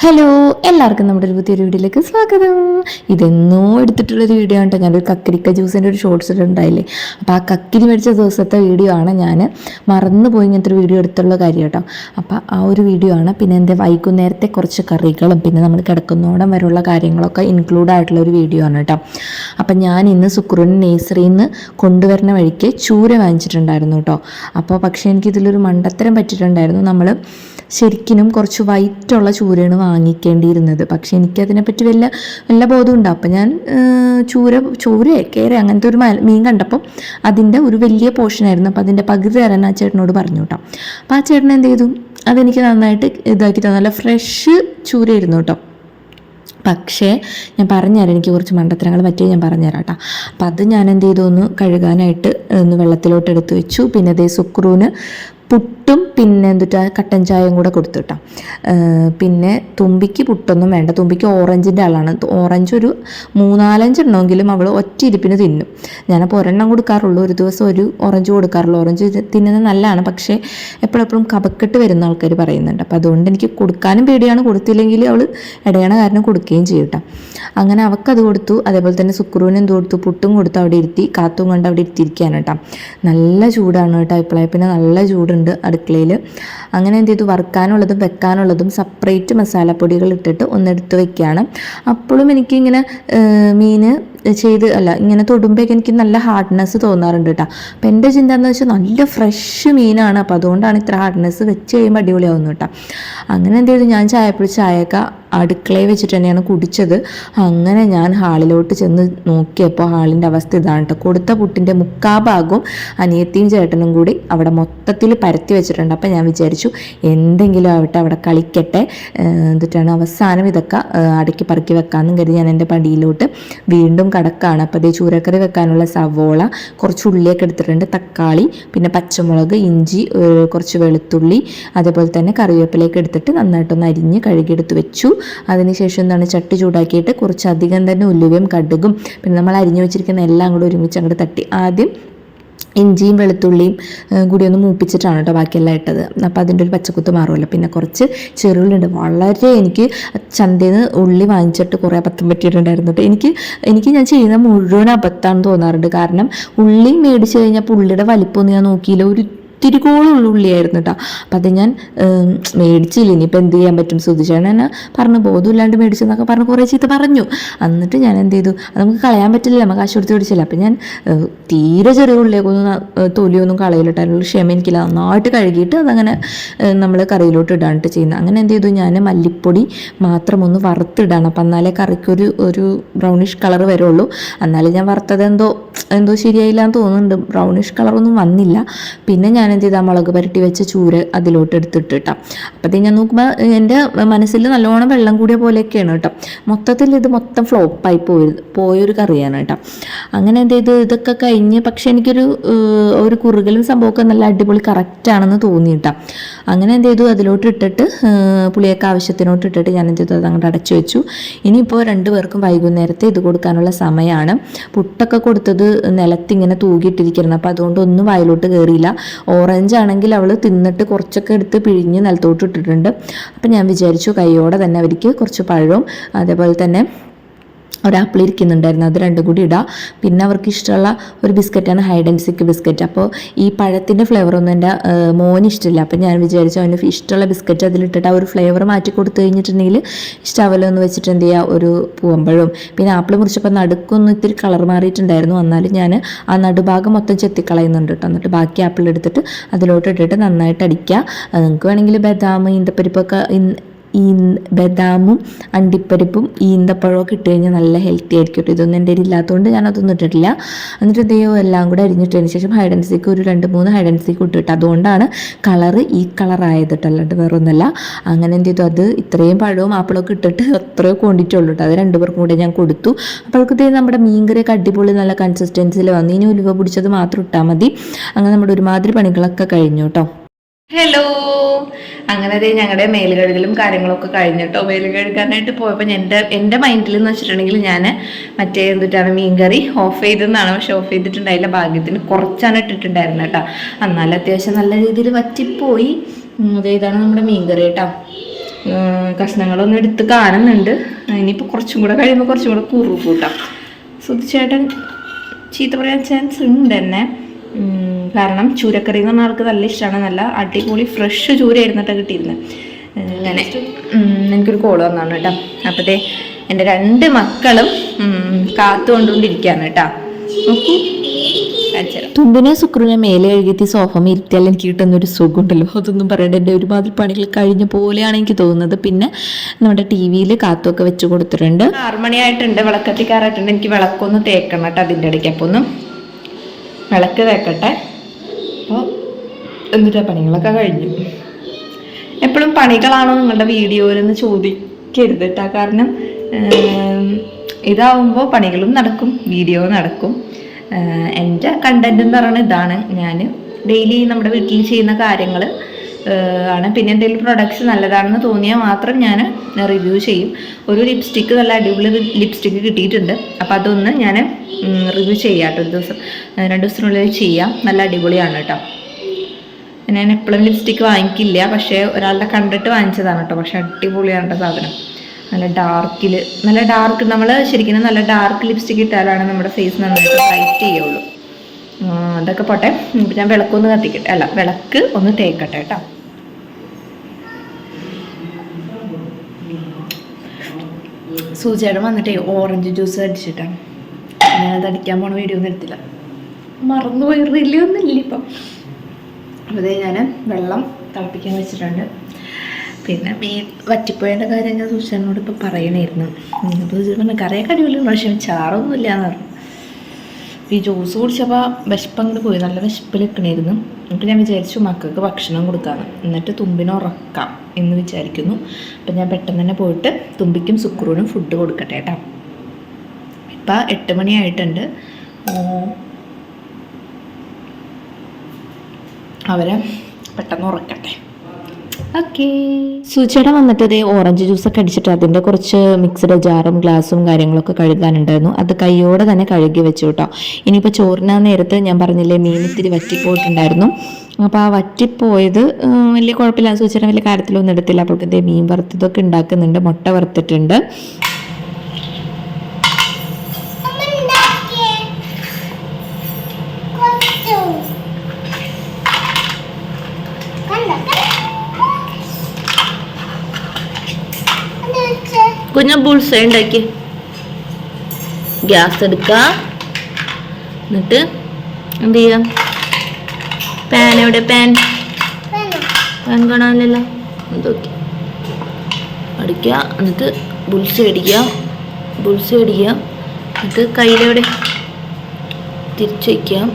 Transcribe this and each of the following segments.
Hello, എല്ലാവർക്കും നമ്മുടെ ഒരു പുതിയൊരു വീഡിയോയിലേക്ക് സ്വാഗതം. ഇതെന്നോ എടുത്തിട്ടുള്ളൊരു വീഡിയോ ആണ് കേട്ടോ. ഞാനൊരു കക്കിരിക്ക ജ്യൂസിൻ്റെ ഒരു ഷോർട്സ് ഇട്ടുണ്ടായില്ലേ, അപ്പോൾ ആ കക്കിരി മേടിച്ച ദിവസത്തെ വീഡിയോ ആണ്. ഞാൻ മറന്നുപോയി ഇങ്ങനത്തെ ഒരു വീഡിയോ എടുത്തുള്ള കാര്യം കേട്ടോ. അപ്പോൾ ആ ഒരു വീഡിയോ ആണ്. പിന്നെ എൻ്റെ വൈകുന്നേരത്തെ കുറച്ച് കറികളും പിന്നെ നമ്മൾ കിടക്കുന്നോടം വരെയുള്ള കാര്യങ്ങളൊക്കെ ഇൻക്ലൂഡ് ആയിട്ടുള്ള ഒരു വീഡിയോ ആണ് കേട്ടോ. അപ്പം ഞാൻ ഇന്ന് സുക്രൂന് നേഴ്സറിയിൽ നിന്ന് കൊണ്ടുവരുന്ന വഴിക്ക് ചൂര വാങ്ങിച്ചിട്ടുണ്ടായിരുന്നു കേട്ടോ. അപ്പോൾ പക്ഷേ എനിക്കിതിലൊരു മണ്ടത്തരം പറ്റിയിട്ടുണ്ടായിരുന്നു. നമ്മൾ ശരിക്കും കുറച്ച് വൈറ്റുള്ള ചൂരയാണ് വാങ്ങിക്കേണ്ടിയിരുന്നത്. പക്ഷെ എനിക്കതിനെപ്പറ്റി വല്ല ബോധമുണ്ട്. അപ്പം ഞാൻ കേര അങ്ങനത്തെ ഒരു മീൻ കണ്ടപ്പോൾ അതിൻ്റെ ഒരു വലിയ പോർഷനായിരുന്നു. അപ്പോൾ അതിൻ്റെ പകുതി തരാൻ ആ ചേട്ടനോട് പറഞ്ഞു കേട്ടോ. അപ്പോൾ ആ ചേട്ടൻ എന്ത് ചെയ്തു, അതെനിക്ക് നന്നായിട്ട് ഇതാക്കി തന്നു. നല്ല ഫ്രഷ് ചൂരയായിരുന്നു കേട്ടോ. പക്ഷേ ഞാൻ പറഞ്ഞുതരാം, എനിക്ക് കുറച്ച് മണ്ടത്തരങ്ങൾ പറ്റി ഞാൻ പറഞ്ഞുതരാം കേട്ടോ. അപ്പം അത് ഞാൻ എന്ത് ചെയ്തു, ഒന്ന് കഴുകാനായിട്ട് ഒന്ന് വെള്ളത്തിലോട്ട് എടുത്ത് വെച്ചു. പിന്നെ അതേ സുക്രൂന് പുട്ടും പിന്നെ കട്ടൻ ചായയും കൂടെ കൊടുത്തു കേട്ടോ. പിന്നെ തുമ്പിക്ക് പുട്ടൊന്നും വേണ്ട. തുമ്പിക്ക് ഓറഞ്ചിൻ്റെ ആളാണ്. ഓറഞ്ച് ഒരു 3-4 എണ്ണമെങ്കിലും അവൾ ഒറ്റ ഇരിപ്പിന് തിന്നും. ഞാനപ്പോൾ ഒരെണ്ണം കൊടുക്കാറുള്ളൂ, ഒരു ദിവസം ഒരു ഓറഞ്ച് കൊടുക്കാറുള്ളൂ. ഓറഞ്ച് തിന്നുന്നത് നല്ലതാണ്, പക്ഷേ എപ്പോഴെപ്പോഴും കഫക്കെട്ട് വരുന്ന ആൾക്കാർ പറയുന്നുണ്ട്. അപ്പോൾ അതുകൊണ്ട് എനിക്ക് കൊടുക്കാനും പേടിയാണ്. കൊടുത്തില്ലെങ്കിൽ അവൾ ഇടയണ കാരണം കൊടുക്കുകയും ചെയ്യും കേട്ടോ. അങ്ങനെ അവൾക്കത് കൊടുത്തു. അതേപോലെ തന്നെ സുക്രൂന് എന്ത് കൊടുത്തു, പുട്ടും കൊടുത്ത് അവിടെ ഇരുത്തി, കാത്തും കൊണ്ട് അവിടെ ഇരുത്തിയിരിക്കുകയാണ് കേട്ടോ. നല്ല ചൂടാണ് കേട്ടോ. ഇപ്പോഴേ പിന്നെ നല്ല ചൂടുണ്ട് അടുക്കളയിൽ. അങ്ങനെ എന്ത് ചെയ്തു, വറുക്കാനുള്ളതും വെക്കാനുള്ളതും സെപ്പറേറ്റ് മസാലപ്പൊടികൾ ഇട്ടിട്ട് ഒന്നെടുത്ത് വെക്കുകയാണ്. അപ്പോഴും എനിക്കിങ്ങനെ മീൻ ഇങ്ങനെ തൊടുമ്പോഴേക്ക് എനിക്ക് നല്ല ഹാർഡ്നെസ് തോന്നാറുണ്ട് കേട്ടോ. അപ്പം എൻ്റെ ചിന്ത എന്ന് വെച്ചാൽ നല്ല ഫ്രഷ് മീനാണ്, അപ്പോൾ അതുകൊണ്ടാണ് ഇത്ര ഹാർഡ്നെസ്. വെച്ച് കഴിയുമ്പോൾ അടിപൊളിയാവുന്നു കേട്ടോ. അങ്ങനെ എന്ത് ചെയ്തു, ഞാൻ ചായയൊക്കെ അടുക്കളയിൽ വെച്ചിട്ട് തന്നെയാണ് കുടിച്ചത്. അങ്ങനെ ഞാൻ ഹാളിലോട്ട് ചെന്ന് നോക്കിയപ്പോൾ ഹാളിൻ്റെ അവസ്ഥ ഇതാണ് കേട്ടോ. കൊടുത്ത പുട്ടിൻ്റെ 3/4 ഭാഗവും അനിയത്തിയും ചേട്ടനും കൂടി അവിടെ മൊത്തത്തിൽ പരത്തി വെച്ചിട്ടുണ്ട്. അപ്പം ഞാൻ വിചാരിച്ചു എന്തെങ്കിലും ആവട്ടെ, അവിടെ കളിക്കട്ടെ, എന്നിട്ടാണ് അവസാനം ഇതൊക്കെ അടക്കി പറക്കി വെക്കാമെന്നും കരുതി ഞാൻ എൻ്റെ പടിയിലോട്ട് വീണ്ടും കടക്കാണ്. അപ്പോൾ അതേ ചൂരക്കറി വെക്കാനുള്ള സവോള, കുറച്ച് ഉള്ളിയൊക്കെ എടുത്തിട്ടുണ്ട്, തക്കാളി, പിന്നെ പച്ചമുളക്, ഇഞ്ചി, കുറച്ച് വെളുത്തുള്ളി, അതേപോലെ തന്നെ കറിവേപ്പിലേക്ക് എടുത്തിട്ട് നന്നായിട്ടൊന്ന് അരിഞ്ഞ് കഴുകിയെടുത്ത് വെച്ചു. അതിനുശേഷം ചട്ടി ചൂടാക്കിയിട്ട് കുറച്ചധികം തന്നെ ഉലുവയും കടുകും പിന്നെ നമ്മൾ അരിഞ്ഞു വെച്ചിരിക്കുന്ന എല്ലാം കൂടെ ഒരുമിച്ച് അങ്ങോട്ട് തട്ടി ആദ്യം ഇഞ്ചിയും വെളുത്തുള്ളിയും കൂടി ഒന്ന് മൂപ്പിച്ചിട്ടാണ് കേട്ടോ ബാക്കിയെല്ലാം ഇട്ടത്. അപ്പോൾ അതിൻ്റെ ഒരു പച്ചക്കുത്ത് മാറുമല്ലോ. പിന്നെ കുറച്ച് ചെറുള്ളിയുണ്ട്. വളരെ എനിക്ക് ചന്തയിൽ നിന്ന് ഉള്ളി വാങ്ങിച്ചിട്ട് കുറേ അബദ്ധം പറ്റിയിട്ടുണ്ടായിരുന്നു കേട്ടോ. എനിക്ക് ഞാൻ ചെയ്യുന്ന മുഴുവൻ അബദ്ധമാണെന്ന് തോന്നാറുണ്ട്. കാരണം ഉള്ളി മേടിച്ച് കഴിഞ്ഞപ്പോൾ ഉള്ളിയുടെ വലിപ്പമൊന്നും ഞാൻ നോക്കിയില്ല. ഒരു തിരികോളുള്ള ഉള്ളിയായിരുന്നു കേട്ടോ. അപ്പം അത് ഞാൻ മേടിച്ചില്ല. ഇനിയിപ്പോൾ എന്ത് ചെയ്യാൻ പറ്റും, സുധിച്ചേട്ടൻ എന്നെ പറഞ്ഞു ബോധമില്ലാണ്ട് മേടിച്ചെന്നൊക്കെ പറഞ്ഞ് കുറേ ചീത്ത പറഞ്ഞു. എന്നിട്ട് ഞാൻ എന്ത് ചെയ്തു, അത് നമുക്ക് കളയാൻ പറ്റില്ല, നമുക്ക് കാശ് കൊടുത്ത് മേടിച്ചില്ല. അപ്പം ഞാൻ തീരെ ചെറിയ ഉള്ളിയൊക്കെ തൊലിയൊന്നും കളയിലിട്ടായിരുന്നു. ക്ഷമ എനിക്കില്ല. നന്നായിട്ട് കഴുകിയിട്ട് അതങ്ങനെ നമ്മൾ കറിയിലോട്ട് ഇടാനിട്ട് ചെയ്യുന്നത്. അങ്ങനെ എന്ത് ചെയ്തു, ഞാൻ മല്ലിപ്പൊടി മാത്രം ഒന്ന് വറുത്തിടാണ്. അപ്പം എന്നാലേ കറിക്കൊരു ബ്രൗണിഷ് കളർ വരുള്ളൂ. എന്നാലും ഞാൻ വറുത്തത് എന്തോ ശരിയായില്ല എന്ന് തോന്നുന്നുണ്ട്. ബ്രൗണിഷ് കളറൊന്നും വന്നില്ല. പിന്നെ ഞാൻ എന്ത് ചെയ്താൽ മുളക് പുരട്ടി വെച്ച ചൂര അതിലോട്ട് എടുത്തിട്ടാം. അപ്പോഴത്തേക്ക് ഞാൻ നോക്കുമ്പോൾ എൻ്റെ മനസ്സിൽ നല്ലോണം വെള്ളം കൂടിയ പോലെയൊക്കെയാണ് കേട്ടോ. മൊത്തത്തിൽ ഇത് മൊത്തം ഫ്ലോപ്പായി പോയൊരു കറിയാണ് കേട്ടോ. അങ്ങനെ എന്ത് ചെയ്തു, ഇതൊക്കെ കഴിഞ്ഞ് പക്ഷെ എനിക്കൊരു കുറുകലും സംഭവമൊക്കെ നല്ല അടിപൊളി കറക്റ്റാണെന്ന് തോന്നി കേട്ടോ. അങ്ങനെ എന്ത് ചെയ്തു, അതിലോട്ട് ഇട്ടിട്ട് പുളിയൊക്കെ ആവശ്യത്തിനോട്ട് ഇട്ടിട്ട് ഞാൻ എന്ത് ചെയ്തു, അത് അങ്ങോട്ട് അടച്ചു വെച്ചു. ഇനിയിപ്പോൾ 2 പേർക്കും വൈകുന്നേരത്തെ ഇത് കൊടുക്കാനുള്ള സമയമാണ്. പുട്ടൊക്കെ കൊടുത്തത് നിലത്തിങ്ങനെ തൂകിയിട്ടിരിക്കണം. അപ്പോൾ അതുകൊണ്ട് ഒന്നും വായിലോട്ട് കയറിയില്ല. ഓറഞ്ച് ആണെങ്കിൽ അവൾ തിന്നിട്ട് കുറച്ചൊക്കെ എടുത്ത് പിഴിഞ്ഞ് നിലത്തോട്ട് ഇട്ടിട്ടുണ്ട്. അപ്പം ഞാൻ വിചാരിച്ചു കൈയോടെ തന്നെ അവർക്ക് കുറച്ച് പഴവും അതേപോലെ തന്നെ ഒരു ആപ്പിൾ ഇരിക്കുന്നുണ്ടായിരുന്നു, അത് 2 കൂടി ഇടാം. പിന്നെ അവർക്ക് ഇഷ്ടമുള്ള ഒരു ബിസ്ക്കറ്റാണ് ഹൈഡ് ആൻഡ് സീക്ക് ബിസ്ക്കറ്റ്. അപ്പോൾ ഈ പഴത്തിൻ്റെ ഫ്ലേവറൊന്നും എൻ്റെ മോന് ഇഷ്ടമില്ല. അപ്പം ഞാൻ വിചാരിച്ചു അവന് ഇഷ്ടമുള്ള ബിസ്ക്കറ്റ് അതിലിട്ടിട്ട് ആ ഒരു ഫ്ലേവർ മാറ്റി കൊടുത്തു കഴിഞ്ഞിട്ടുണ്ടെങ്കിൽ ഇഷ്ടമാവല്ലോ എന്ന് വെച്ചിട്ട് എന്ത് ചെയ്യുക, ഒരു പൂവമ്പഴവും പിന്നെ ആപ്പിൾ മുറിച്ചപ്പോൾ നടുക്കൊന്നും ഇത്തിരി കളർ മാറിയിട്ടുണ്ടായിരുന്നു. എന്നാലും ഞാൻ ആ നടുഭാഗം മൊത്തം ചെത്തിക്കളയുന്നുണ്ട് കേട്ടോ. എന്നിട്ട് ബാക്കി ആപ്പിൾ എടുത്തിട്ട് അതിലോട്ട് ഇട്ടിട്ട് നന്നായിട്ട് അടിക്കുക. നിങ്ങൾക്ക് വേണമെങ്കിൽ ബദാം, ഈന്തപ്പരിപ്പൊക്കെ ബദാമും അണ്ടിപ്പരിപ്പും ഈന്തപ്പഴമൊക്കെ ഇട്ട് കഴിഞ്ഞാൽ നല്ല ഹെൽത്തി ആയിരിക്കും കേട്ടോ. ഇതൊന്നും എൻ്റെ ഇല്ലാത്തതുകൊണ്ട് ഞാനതൊന്നും ഇട്ടിട്ടില്ല. എന്നിട്ട് എന്തെയ്യോ എല്ലാം കൂടെ അരിഞ്ഞിട്ടതിന് ശേഷം ഹൈഡ് ആൻഡ് സീക്ക് ഒരു 2-3 ഹൈഡ് ആൻഡ് സീക്ക് ഇട്ടിട്ട് അതുകൊണ്ടാണ് കളറ് ഈ കളറായത് കേട്ടോ, അല്ലാണ്ട് വേറൊന്നുമല്ല. അങ്ങനെ എന്ത് ചെയ്തു, അത് ഇത്രയും പഴവും ആപ്പിളൊക്കെ ഇട്ടിട്ട് അത്രയോ കൊണ്ടിട്ടുള്ളൂ കേട്ടോ. അത് 2 പേർക്കും കൂടെ ഞാൻ കൊടുത്തു. അപ്പോഴേക്കത്തേ നമ്മുടെ മീൻകറിയൊക്കെ അടിപൊളി നല്ല കൺസിസ്റ്റൻസിൽ വന്നു. ഇനി ഉലുവ പിടിച്ചത് മാത്രം ഇട്ടാൽ മതി. അങ്ങനെ നമ്മുടെ ഒരുമാതിരി പണികളൊക്കെ കഴിഞ്ഞു കേട്ടോ. ഹലോ, അങ്ങനെ ഞങ്ങളുടെ മേല് കഴുകലും കാര്യങ്ങളൊക്കെ കഴിഞ്ഞിട്ടോ. മേല് കഴുകാനായിട്ട് പോയപ്പോൾ എൻ്റെ മൈൻഡിൽ എന്ന് വെച്ചിട്ടുണ്ടെങ്കിൽ ഞാൻ എന്തിട്ടാണ് മീൻകറി ഓഫ് ചെയ്തെന്നാണ്. പക്ഷെ ഓഫ് ചെയ്തിട്ടുണ്ടായില്ല, ഭാഗ്യത്തിന് കുറച്ചാണ് ഇട്ടിട്ടുണ്ടായിരുന്നത് കേട്ടോ. എന്നാലും അത്യാവശ്യം നല്ല രീതിയിൽ വറ്റിപ്പോയി. ഇതാണ് നമ്മുടെ മീൻകറി കേട്ടോ. കഷ്ണങ്ങളൊന്നും എടുത്ത് കാണുന്നുണ്ട്. ഇനിയിപ്പോൾ കുറച്ചും കൂടെ കഴിയുമ്പോൾ കുറച്ചും കൂടെ കൂറു കൂട്ടാം. സുധിച്ചേട്ടൻ ചീത്ത പറയാൻ ചാൻസ് ഉണ്ട് തന്നെ. കാരണം ചൂരക്കറി എന്ന് പറഞ്ഞാൽ ആൾക്ക് നല്ല ഇഷ്ടമാണ്. നല്ല അടിപൊളി ഫ്രഷ് ചൂരയായിരുന്നിട്ട് കിട്ടിയിരുന്നത്. അങ്ങനെ എനിക്കൊരു കോള് വന്നാണ് കേട്ടോ. അപ്പോഴത്തെ എൻ്റെ 2 മക്കളും കാത്തുകൊണ്ടുകൊണ്ടിരിക്കുകയാണ് കേട്ടോ. നോക്കൂ, തുമ്പിനെ സുക്രുവിനെ മേലെ എഴുതി സോഫ ഇരുത്തിയാൽ എനിക്ക് കിട്ടുന്നൊരു സുഖമുണ്ടല്ലോ. അതൊന്നും പറയണ്ട. എൻ്റെ ഒരുമാതിരി പണികൾ കഴിഞ്ഞ പോലെയാണ് എനിക്ക് തോന്നുന്നത്. പിന്നെ നമ്മുടെ TV-യിൽ കാത്തൊക്കെ വെച്ച് കൊടുത്തിട്ടുണ്ട്. 6 മണിയായിട്ടുണ്ട്, വിളക്കത്തിക്കാറായിട്ടുണ്ട്. എനിക്ക് വിളക്കൊന്ന് തേക്കണം കേട്ടോ അതിൻ്റെ ഇടയ്ക്ക്. അപ്പോൾ ഒന്ന് വിളക്ക് തേക്കട്ടെ. അപ്പോൾ എന്നിട്ട് പണികളൊക്കെ കഴിഞ്ഞു. എപ്പോഴും പണികളാണോ നിങ്ങളുടെ വീഡിയോയിലെന്ന് ചോദിക്കരുത് കേട്ടോ. കാരണം ഇതാവുമ്പോൾ പണികളും നടക്കും, വീഡിയോ നടക്കും. എൻ്റെ കണ്ടന്റ് എന്ന് പറയുന്നത് ഇതാണ്. ഞാൻ ഡെയിലി നമ്മുടെ വീട്ടിൽ ചെയ്യുന്ന കാര്യങ്ങൾ ആണ്. പിന്നെ എന്തെങ്കിലും പ്രൊഡക്ട്സ് നല്ലതാണെന്ന് തോന്നിയാൽ മാത്രം ഞാൻ റിവ്യൂ ചെയ്യും. ഒരു ലിപ്സ്റ്റിക്ക് നല്ല അടിപൊളി ലിപ്സ്റ്റിക്ക് കിട്ടിയിട്ടുണ്ട്. അപ്പോൾ അതൊന്ന് ഞാൻ റിവ്യൂ ചെയ്യാം കേട്ടോ. 2 ദിവസത്തിനുള്ളിൽ ചെയ്യാം. നല്ല അടിപൊളിയാണ് കേട്ടോ. ഞാൻ എപ്പോഴും ലിപ്സ്റ്റിക്ക് വാങ്ങിക്കില്ല, പക്ഷേ ഒരാളുടെ കണ്ടിട്ട് വാങ്ങിച്ചതാണ് കേട്ടോ. പക്ഷെ അടിപൊളിയാണ് കേട്ടോ സാധനം. നല്ല ഡാർക്ക് നമ്മൾ ശരിക്കും നല്ല ഡാർക്ക് ലിപ്സ്റ്റിക്ക് ഇട്ടാലാണ് നമ്മുടെ ഫേസ് നന്നായിട്ട് ബ്രൈറ്റ് ചെയ്യുള്ളൂ. അതൊക്കെ പോട്ടെ. ഇപ്പം ഞാൻ വിളക്കൊന്ന് കത്തിക്കട്ടെ, അല്ല വിളക്ക് ഒന്ന് തേക്കട്ടെ കേട്ടോ. സൂചിയുടെ വന്നിട്ടേ ഓറഞ്ച് ജ്യൂസ് അടിച്ചിട്ടാണ്. ഞാനത് അടിക്കാൻ പോണ വീഡിയോ ഒന്നും എടുത്തില്ല, മറന്നുപോയി. റിലൊന്നും ഇല്ല ഇപ്പം. അതേ ഞാൻ വെള്ളം തിളപ്പിക്കാൻ വെച്ചിട്ടുണ്ട്. പിന്നെ മീൻ വറ്റിപ്പോയതിൻ്റെ കാര്യം ഞാൻ സൂചനോട് ഇപ്പം പറയണമായിരുന്നു. പറഞ്ഞ കറിയൊക്കെ അടിപൊളിയാണ്, പക്ഷേ ചാറൊന്നും ഇല്ല എന്ന് പറഞ്ഞു. ഈ ജ്യൂസ് കുടിച്ചപ്പോൾ വിശപ്പ് അങ്ങോട്ട് പോയി, നല്ല വിശപ്പിൽ നിൽക്കണമായിരുന്നു. എന്നിട്ട് ഞാൻ വിചാരിച്ചു മക്കൾക്ക് ഭക്ഷണം കൊടുക്കാമെന്ന്, എന്നിട്ട് തുമ്പിനെ ഉറക്കാം എന്ന് വിചാരിക്കുന്നു. അപ്പം ഞാൻ പെട്ടെന്ന് തന്നെ പോയിട്ട് തുമ്പിക്കും സുക്രൂനും ഫുഡ് കൊടുക്കട്ടെ കേട്ടോ. ഇപ്പം 8 മണിയായിട്ടുണ്ട്. അവരെ പെട്ടെന്ന് ഉറക്കട്ടെ. ഓക്കെ. സൂചിയുടെ വന്നിട്ട് ഇതേ ഓറഞ്ച് ജ്യൂസൊക്കെ അടിച്ചിട്ട് അതിൻ്റെ കുറച്ച് മിക്സഡ് ജാറും ഗ്ലാസും കാര്യങ്ങളൊക്കെ കഴുകാനുണ്ടായിരുന്നു. അത് കൈയോടെ തന്നെ കഴുകി വെച്ചു കേട്ടോ. ഇനിയിപ്പോൾ ചോറിനാ നേരത്ത് ഞാൻ പറഞ്ഞില്ലേ മീൻ ഇത്തിരി വറ്റിപ്പോയിട്ടുണ്ടായിരുന്നു. അപ്പോൾ ആ വറ്റിപ്പോയത് വലിയ കുഴപ്പമില്ല. സൂചിയുടെ വലിയ കാര്യത്തിലൊന്നും എടുത്തില്ല. അപ്പോൾ ഇതേ മീൻ വറുത്തതൊക്കെ ഉണ്ടാക്കുന്നുണ്ട്. മുട്ട വറുത്തിട്ടുണ്ട്. കുഞ്ഞ ബുൾസ ഉണ്ടാക്കി ഗ്യാസ് എടുക്കുക. എന്നിട്ട് എന്ത് ചെയ്യാം? പാൻ എവിടെ? പാൻ കാണാനില്ലല്ലോ. എന്തൊക്കെ അടിക്കുക. എന്നിട്ട് ബുൾസ അടിക്കുക. എന്നിട്ട് കയ്യിലെവിടെ തിരിച്ചു വയ്ക്കാം.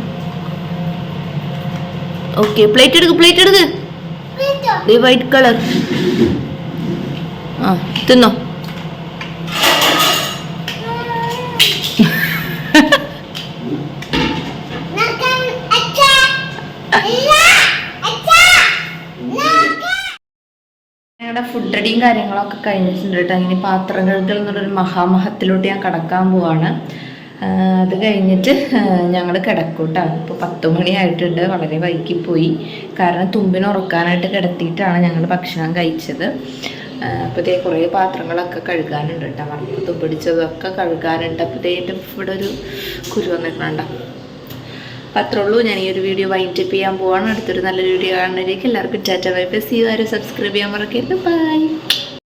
ഓക്കെ, പ്ലേറ്റ് എടുക്ക്. White colour. ആ തിന്നോ. ഞങ്ങളുടെ ഫുഡ് റെഡിയും കാര്യങ്ങളൊക്കെ കഴിഞ്ഞിട്ടുണ്ട് കേട്ടോ. അങ്ങനെ പാത്രം കഴുകൽ എന്നുള്ളൊരു മഹാമഹത്തിലോട്ട് ഞാൻ കടക്കാൻ പോവാണ്. അത് കഴിഞ്ഞിട്ട് ഞങ്ങൾ കിടക്കും കേട്ടോ. ഇപ്പോൾ 10 മണിയായിട്ടുണ്ട്. വളരെ വൈകിപ്പോയി. കാരണം തുമ്പിനെ ഉറക്കാനായിട്ട് കിടത്തിയിട്ടാണ് ഞങ്ങൾ ഭക്ഷണം കഴിച്ചത്. അപ്പോൾ ഇതേ കുറേ പാത്രങ്ങളൊക്കെ കഴുകാനുണ്ട് കേട്ടോ. വറുത്ത് തുമ്പിടിച്ചതൊക്കെ കഴുകാനുണ്ട്. അപ്പോൾ ഇതേ എൻ്റെ ഇവിടെ ഒരു കുരു വന്നിട്ടുണ്ടോ. അപ്പോൾ അത്രേ ഉള്ളൂ. ഞാൻ ഈ ഒരു വീഡിയോ വൈൻഡപ്പ് ചെയ്യാൻ പോവാണ്. അടുത്തൊരു നല്ലൊരു വീഡിയോ കാണുന്നതിലേക്ക് എല്ലാവർക്കും tata bye bye. See you. Subscribe ചെയ്യാൻ മറക്കരുത്. ബൈ.